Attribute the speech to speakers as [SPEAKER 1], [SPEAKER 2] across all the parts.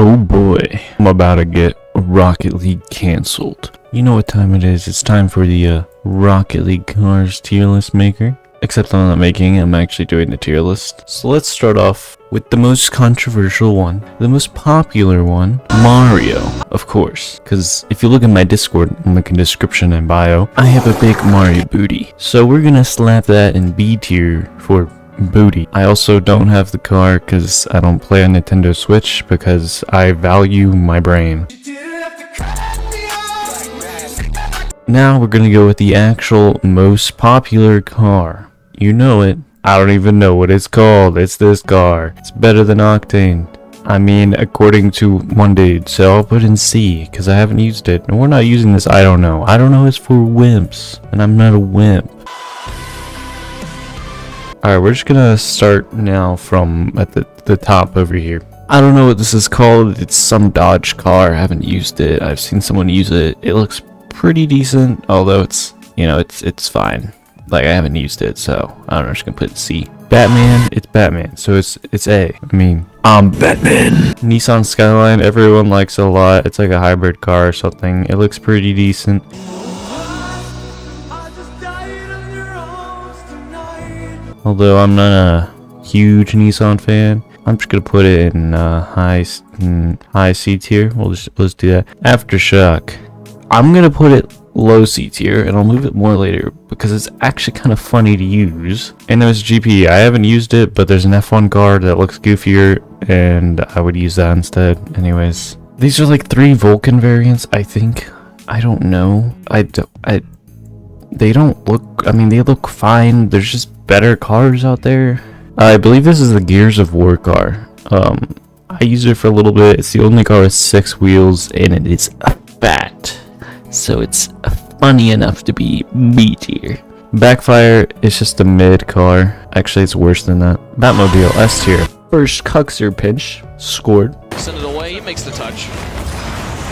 [SPEAKER 1] Oh boy, I'm about to get Rocket League canceled. You know what time it is. It's time for the Rocket League cars tier list maker. Except I'm not making it, I'm actually doing the tier list. So let's start off with the most controversial one, the most popular one, Mario, of course. Because if you look at my Discord, link in description and bio, I have a big Mario booty. So we're gonna slap that in B tier for booty. I also don't have the car because I don't play on Nintendo Switch because I value my brain. Now we're gonna go with the actual most popular car. You know it. I don't even know what it's called. It's this car. It's better than Octane. I mean, according to one dude, so I'll put in C because I haven't used it. And we're not using this I don't know. I don't know is for wimps, and I'm not a wimp. Alright, we're just gonna start now from at the top over here. I don't know what this is called. It's some Dodge car. I haven't used it. I've seen someone use it. It looks pretty decent, although it's, you know, it's fine. Like, I haven't used it, so I don't know, I'm just gonna put C. Batman, it's Batman, so it's A. I mean, I'm Batman. Nissan Skyline, everyone likes it a lot. It's like a hybrid car or something. It looks pretty decent. Although I'm not a huge Nissan fan, I'm just gonna put it in high C tier. Let's do that. Aftershock, I'm gonna put it low C tier, and I'll move it more later because it's actually kind of funny to use. And there's GP. I haven't used it, but there's an F1 car that looks goofier, and I would use that instead. Anyways, these are like 3 Vulcan variants, I think. I don't know. They don't look. I mean, they look fine. There's just better cars out there. I believe this is the Gears of War car. I used it for a little bit. It's the only car with 6 wheels, and it is fat, so it's funny enough to be B tier. Backfire is just a mid car. Actually, it's worse than that. Batmobile, S tier. First Cuxer pinch scored.
[SPEAKER 2] Send it away. He makes the touch.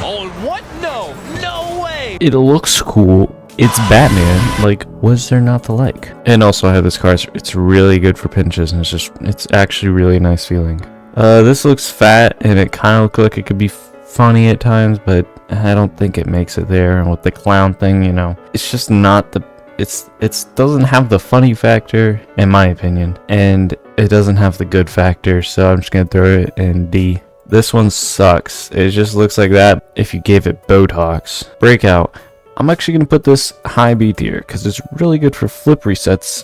[SPEAKER 2] Oh, what? No way.
[SPEAKER 1] It looks cool. It's Batman. Like, was there not to like? And also, I have this car. It's really good for pinches, and it's actually really nice feeling. This looks fat, and it kind of looks like it could be funny at times, but I don't think it makes it there. And with the clown thing, you know, it's just not the. It doesn't have the funny factor, in my opinion, and it doesn't have the good factor. So I'm just gonna throw it in D. This one sucks. It just looks like that if you gave it Botox. Breakout. I'm actually going to put this high B tier because it's really good for flip resets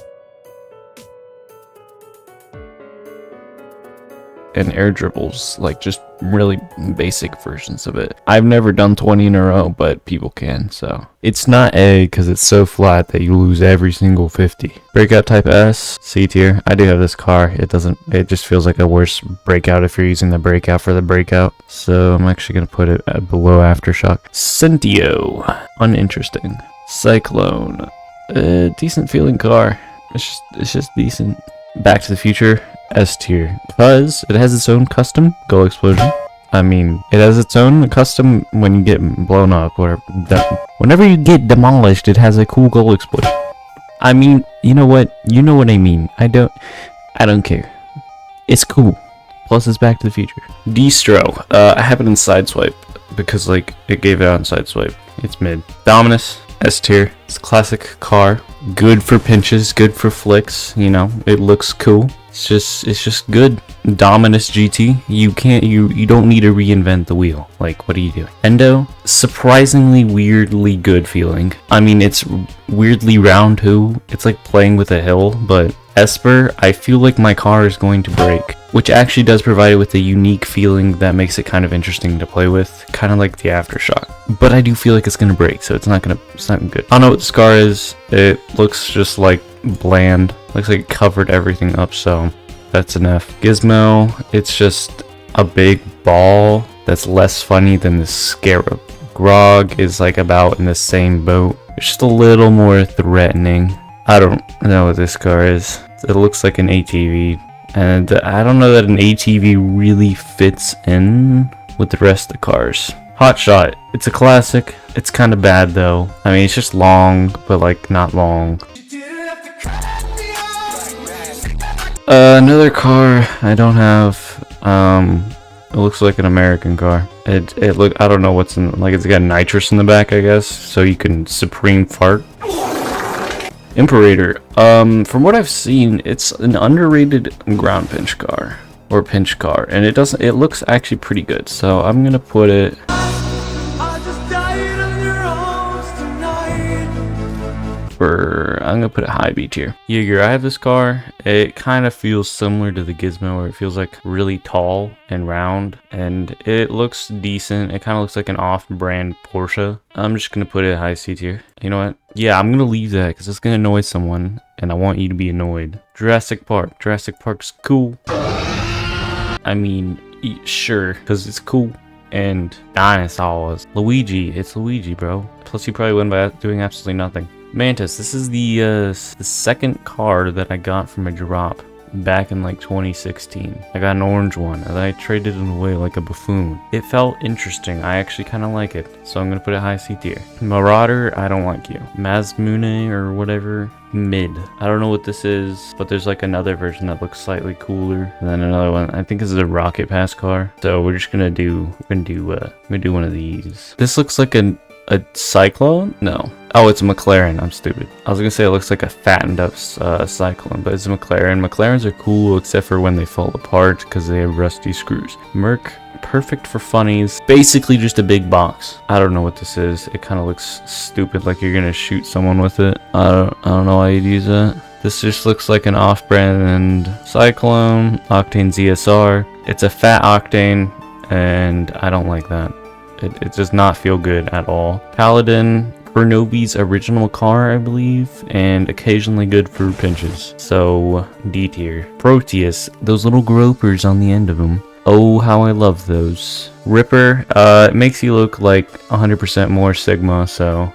[SPEAKER 1] and air dribbles, like just really basic versions of it. I've never done 20 in a row, but people can, so. It's not A because it's so flat that you lose every single 50. Breakout type S, C tier. I do have this car. It just feels like a worse breakout if you're using the breakout for the breakout. So I'm actually going to put it at below Aftershock. Centio, uninteresting. Cyclone, decent feeling car. It's just decent. Back to the Future, S tier, because it has its own custom goal explosion. I mean, it has its own custom when you get blown up, or whenever you get demolished, it has a cool goal explosion. I mean, you know what I mean. I don't care. It's cool. Plus, it's Back to the Future. Distro, I have it in Sideswipe because like it gave it out in Sideswipe. It's mid. Dominus, S tier. It's a classic car. Good for pinches, good for flicks, you know, it looks cool. It's just good. Dominus GT, you don't need to reinvent the wheel. Like, what are you doing? Endo, surprisingly weirdly good feeling. I mean, it's weirdly round too. It's like playing with a hill, but Esper, I feel like my car is going to break, which actually does provide it with a unique feeling that makes it kind of interesting to play with, kind of like the Aftershock. But I do feel like it's gonna break, so it's not good. I don't know what this car is. It looks just like bland. Looks like it covered everything up, so that's an F. Gizmo, it's just a big ball that's less funny than the Scarab. Grog is like about in the same boat. It's just a little more threatening. I don't know what this car is. It looks like an ATV, and I don't know that an ATV really fits in with the rest of the cars. Hotshot, it's a classic. It's kind of bad though. I mean, it's just long, but like not long. Another car I don't have. It looks like an American car. It look, I don't know what's in, like it's got nitrous in the back, I guess, so you can supreme fart. Imperator. From what I've seen, it's an underrated ground pinch car or pinch car, and it looks actually pretty good. So I'm gonna put it. I'm gonna put it high B tier. Jaeger, I have this car. It kind of feels similar to the Gizmo, where it feels like really tall and round, and it looks decent. It kind of looks like an off-brand Porsche. I'm just gonna put it high C tier. You know what? Yeah, I'm gonna leave that because it's gonna annoy someone, and I want you to be annoyed. Jurassic Park. Jurassic Park's cool. I mean, sure, because it's cool. And dinosaurs. Luigi. It's Luigi, bro. Plus, you probably win by doing absolutely nothing. Mantis, this is the second car that I got from a drop back in like 2016. I got an orange one and I traded it away like a buffoon. It felt interesting. I actually kind of like it, so I'm gonna put it high C tier. Marauder, I don't like you. Mazmune or whatever, mid. I don't know what this is, but there's like another version that looks slightly cooler, and then another one. I think this is a Rocket Pass car. So we're just gonna do one of these. This looks like a Cyclone? No. Oh, it's a McLaren. I'm stupid. I was gonna say it looks like a fattened up Cyclone, but it's a McLaren. McLarens are cool except for when they fall apart because they have rusty screws. Merc, perfect for funnies. Basically just a big box. I don't know what this is. It kind of looks stupid, like you're gonna shoot someone with it. I don't know why you'd use that. This just looks like an off-brand Cyclone, Octane ZSR. It's a fat Octane, and I don't like that. It does not feel good at all. Paladin, Bernobi's original car, I believe, and occasionally good for pinches. So, D tier. Proteus, those little gropers on the end of them. Oh, how I love those. Ripper, it makes you look like 100% more Sigma, so.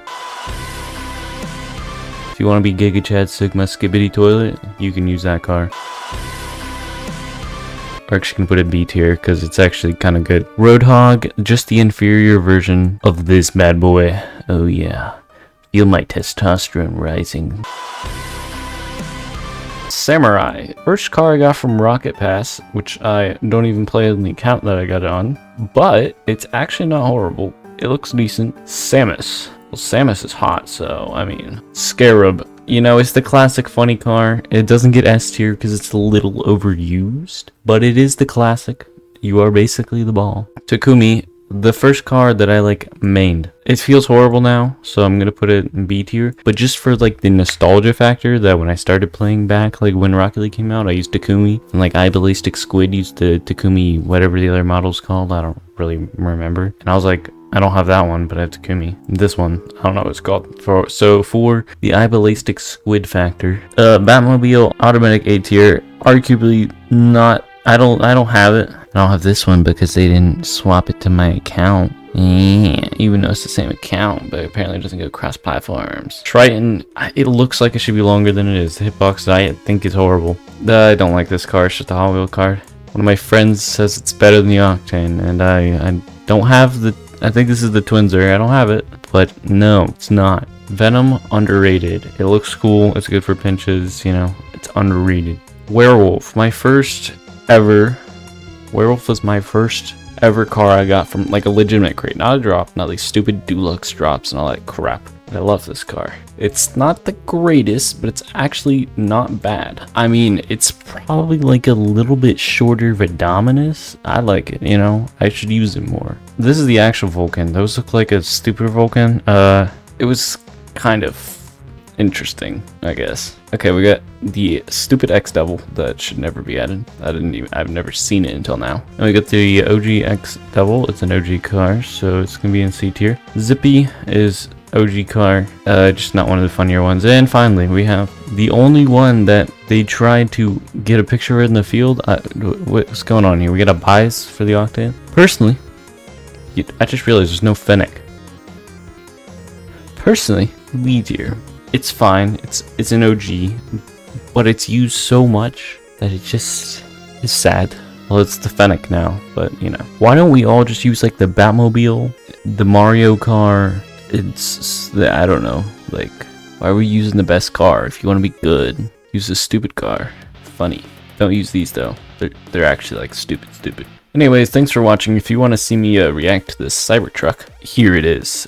[SPEAKER 1] If you want to be Giga Chad Sigma Skibbity Toilet, you can use that car. Or actually can put it B tier because it's actually kind of good. Roadhog, just the inferior version of this bad boy. Oh yeah, feel my testosterone rising. Samurai, first car I got from Rocket Pass, which I don't even play on the account that I got it on, but it's actually not horrible. It looks decent. Samus. Well, Samus is hot, so I mean, Scarab. You know, it's the classic funny car. It doesn't get S tier because it's a little overused, but it is the classic. You are basically the ball. Takumi, the first car that I like mained. It feels horrible now, so I'm gonna put it in B tier. But just for like the nostalgia factor that when I started playing back, like when Rocket League came out, I used Takumi, and like Iballistic Squid used the Takumi, whatever the other model's called. I don't really remember. And I was like, I don't have that one, but I have Takumi. This one, I don't know what it's called. For the Iballistic Squid factor, Batmobile automatic A tier, arguably not. I don't have it. I don't have this one because they didn't swap it to my account. Yeah, even though it's the same account, but apparently it doesn't go cross platforms. Triton, it looks like it should be longer than it is. The hitbox I think is horrible. I don't like this car. It's just a Hot Wheel card. One of my friends says it's better than the Octane, and I don't have the. I think this is the Twinser. I don't have it, but no, it's not. Venom, underrated. It looks cool. It's good for pinches. You know, it's underrated. Werewolf, Werewolf was my first ever car I got from like a legitimate crate, not a drop, not these stupid deluxe drops and all that crap. I love this car. It's not the greatest, but it's actually not bad. I mean, it's probably like a little bit shorter of a Dominus. I like it, you know? I should use it more. This is the actual Vulcan. Those look like a stupid Vulcan. It was kind of interesting, I guess. Okay, we got the stupid X Devil that should never be added. I've never seen it until now. And we got the OG X Devil. It's an OG car, so it's gonna be in C tier. Zippy is OG car, just not one of the funnier ones. And finally, we have the only one that they tried to get a picture of in the field. What's going on here? We got a bias for the Octane. Personally, I just realized there's no Fennec. Personally, B tier. It's fine. It's an OG, but it's used so much that it just is sad. Well, it's the Fennec now, but you know. Why don't we all just use like the Batmobile, the Mario car? I don't know. Like, why are we using the best car? If you want to be good, use a stupid car. Funny. Don't use these though. They're actually like stupid. Anyways, thanks for watching. If you want to see me react to this Cybertruck, here it is.